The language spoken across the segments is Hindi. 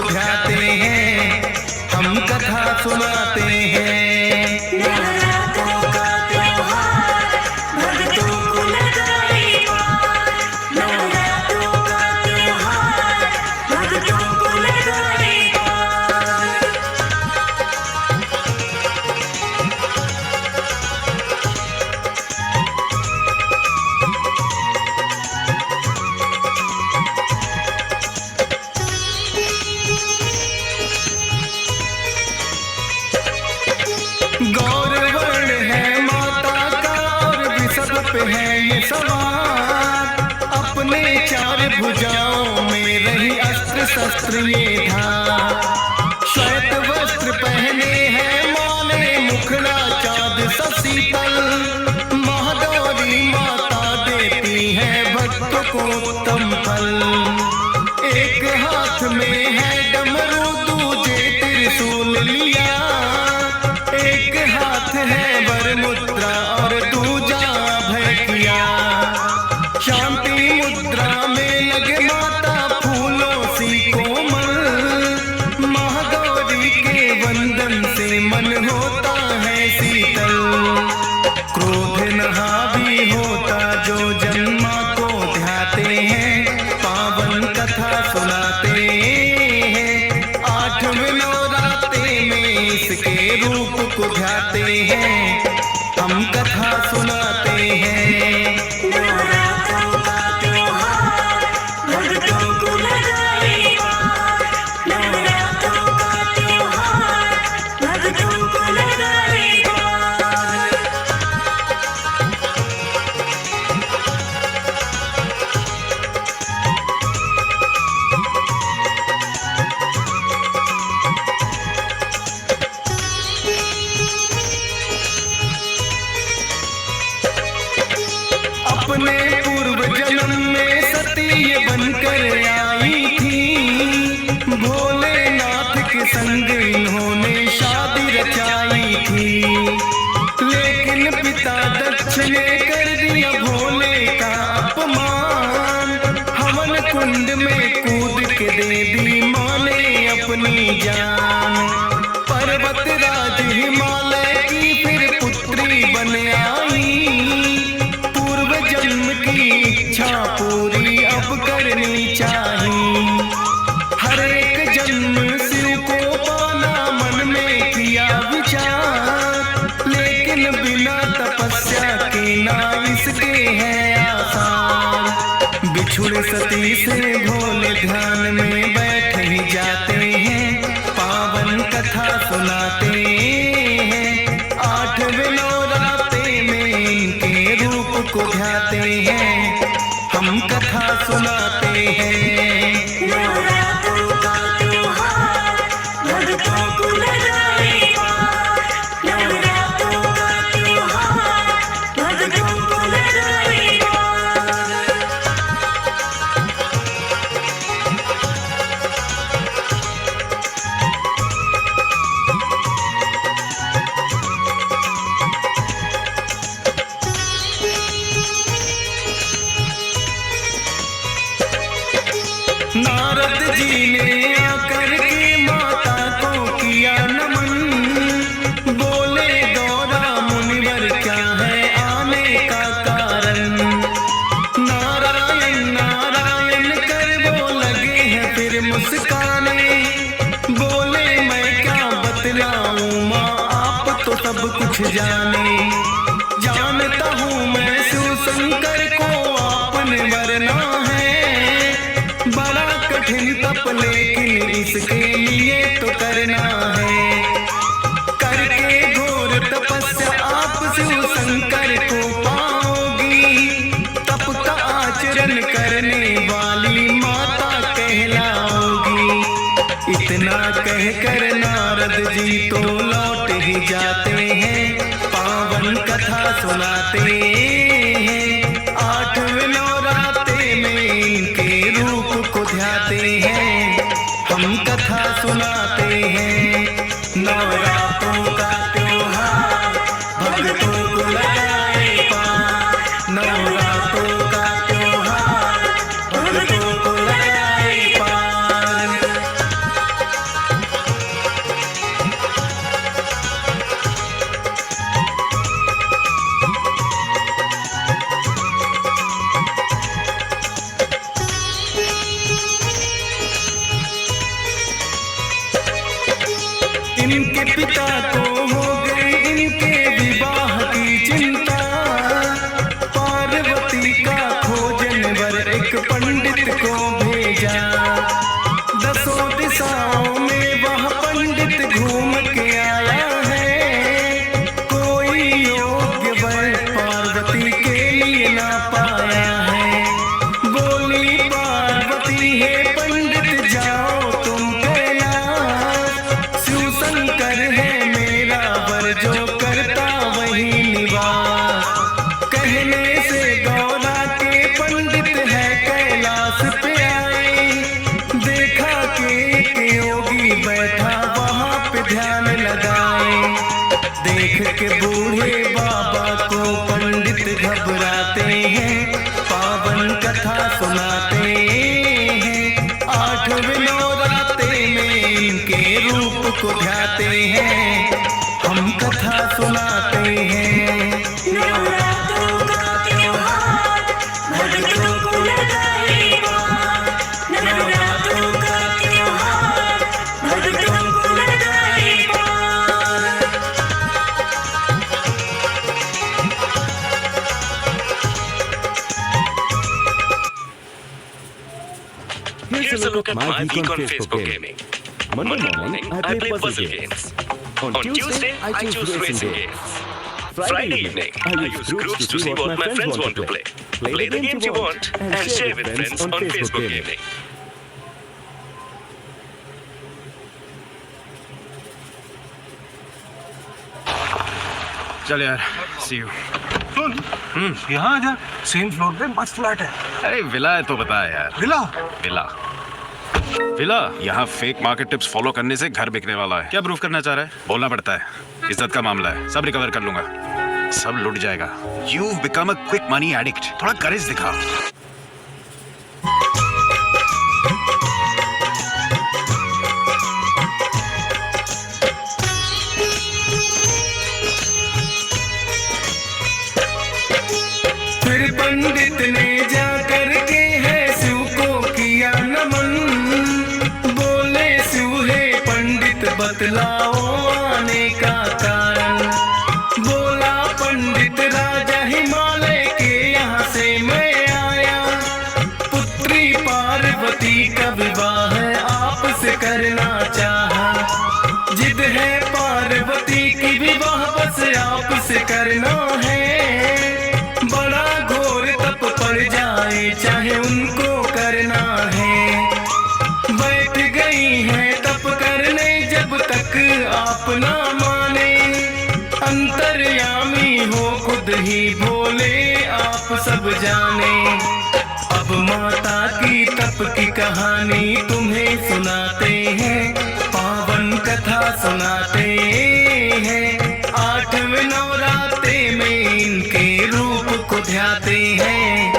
ध्याते हैं, हम कथा सुनाते हैं। नवरात्रों का त्योहार भक्तों को लगाए पार, नवरात्रों का त्योहार भक्तों को लगाए पार। गौरवर्ण है माता का और विषभ पे है ये सवार, अपने चार भुजाओं में रही अस्त्र शस्त्र ये धार। श्वेत वस्त्र पहने हैं माँ ने, मुखड़ा चाँद सा शीतल, महागौरी माता देती है भक्त को उत्तम फल। एक हाथ में है डमरू, दूजे त्रिशूल लिया, एक हाथ है वर मुद्रा और दूजा अभय किया। शांति मुद्रा में लगे माता फूलों सी कोमल, महागौरी के वंदन से मन होता है शीतल। क्रोध न हावी होता जो जन्मा को ध्याते हैं, पावन कथा सुनाते हैं। आठवें नवरात्रे में इसके रूप को ध्याते हैं, हम कथा सुनाते हैं। नवरात्रों का त्योहार भक्तों को लगाए पार, नवरात्रों का त्योहार भक्तों को लगाए पार। अपने पूर्व जन्म में सती ये बनकर आई थी, भोलेनाथ के संग इन्होंने शादी रचाई थी। लेकिन पिता दक्ष ने कर दिया भोले का अपमान, हवन कुंड में कूद के दे दी माँ ने अपनी जान। पर्वत राज हिमालय की फिर पुत्री बन आई, जन्म की इच्छा पूरी अब करनी चाहिए। हर एक जन्म शिव को पाना मन में किया विचार, लेकिन बिना तपस्या के ना इसके है आसान। बिछुड़ सती से भोले ध्यान में बैठ ही जाते हैं, पावन कथा सुनाते हैं। आठवें नवरात्रे में इनके रूप को ध्याते हैं, हम कथा सुनाते हैं। नवरात्रों का त्योहार भक्तों को लगाए पार, नवरात्रों का त्योहार भक्तों को लगाए पार। नारद जी ने आकर के माता को किया नमन, बोले गौरा मुनिवर क्या है आने का कारण। नारायण नारायण कर वो लगे हैं फिर मुस्काने, बोले मैं क्या बतलाऊं माँ आप तो सब कुछ जाने। जानता हूँ मैं शिव शंकर को आपने वरना है, बड़ा कठिन तप लेकिन इसके लिए तो करना है। करके घोर तपस्या आप शिव शंकर को पाओगी, तप का आचरण करने वाली माता कहलाओगी। इतना कहकर नारद जी तो लौट ही जाते हैं, पावन कथा सुनाते हैं। आठवें नवरात्रे में इनके रूप को ध्याते हैं, हम कथा सुनाते हैं। नवरात्रों का त्योहार भक्तों को लगाए पार, नवरात्रों का त्योहार भक्तों को लगाए पार। इनके पिता को हो गई इनके विवाह की चिंता। पार्वती का खोजन वर एक पंडित को भेजा। 10 दिशाओं में वह पंडित घूम के आया है। कोई योग्य वर पार्वती के लिए ना पाया है। बोली पार्वती है पंडित जाओ तुम कैलाश। शिव शंकर है मेरा वर जो करता वही निवास। कहने से गौरा के पंडित है कैलाश पे आए। देखा कि एक योगी बैठा वहाँ पे ध्यान लगाए। देख के बूढ़े बाबा को पंडित घबराते हैं। पावन कथा सुनाते हैं। 8वें नवरात्रे में इनके रूप को ध्याते हैं। हम कथा सुनाते हैं। नवरात्रों का त्योहार भक्तों को लगाए पार। नवरात्रों का त्योहार भक्तों को लगाए पार। Here's a look at my week on Facebook gaming. Monday morning, I play puzzle games. On Tuesday, I choose racing games. Friday evening, I use groups to see what my friends want to play. Play the games you want and share with friends on Facebook gaming. चल यार, see you. सुन, यहाँ आजा। सेम फ्लोर पे मस्त फ्लैट है। अरे विला है तो बता यार। विला? विला विला यहाँ फेक मार्केट टिप्स फॉलो करने से घर बिकने वाला है। क्या प्रूफ करना चाह रहा है? बोलना पड़ता है, इज्जत का मामला है। सब रिकवर कर लूंगा, सब लुट जाएगा। You've become a quick money addict. थोड़ा करेज दिखा। फिर पंडित ने जा करके है शिव को किया नमन। बोले शिव है पंडित बतलाओ आने का कारण। बोला पंडित राजा हिमालय के यहाँ से मैं आया। पुत्री पार्वती का विवाह आपसे करना चाहा। जिद है पार्वती की विवाह बस आपसे करना है। बड़ा घोर तप पड़ जाए चाहे उनको करना है। बैठ गई है तप करने जब तक आप ना माने। अंतर्यामी हो खुद ही भोले आप सब जाने। अब माता की तप की कहानी तुम्हें सुनाते हैं। पावन कथा सुनाते हैं। 8वें नवरात्रे में इनके रूप को ध्याते हैं।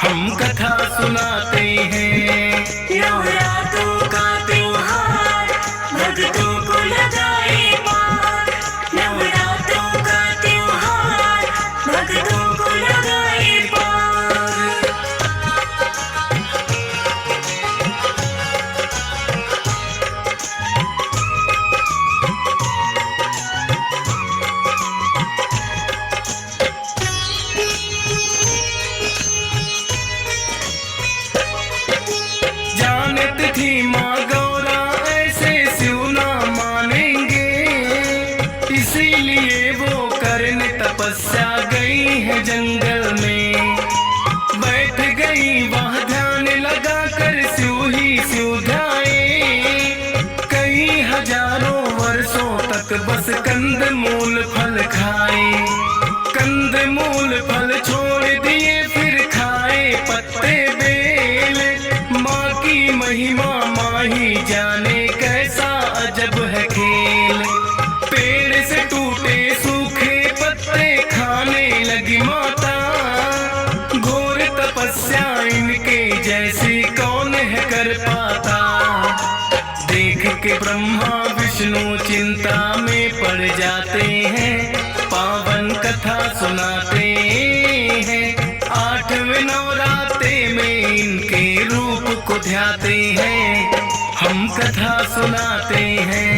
हम कथा सुनाते हैं। नवरात्रों का त्योहार भक्तों को लगाए पार। नवरात्रों का त्योहार भक्तों को लगाए पार। जानत थी माँ गौरा ऐसे शिव ना मानेंगे। इसीलिए वो करने तपस्या गई है जंगल में। बैठ गई वहाँ ध्यान लगा कर शिव ही शिव ध्याए। कई हजारों वर्षों तक बस कंद मूल फल खाए। कंद मूल फल छोड़ दिए फिर खाए पत्ते बेल। माँ की महिमा माँ ही जाने कैसा अजब है खेल। पेड़ से टूटे सूखे पत्ते खाने लगी माता। घोर तपस्या इनके जैसी कौन है कर पाता। देख के ब्रह्मा विष्णु चिंता में पड़ जाते हैं। पावन कथा सुनाते हैं। 8वें नवरात्रे में इनके रूप को ध्याते हैं। हम कथा सुनाते हैं।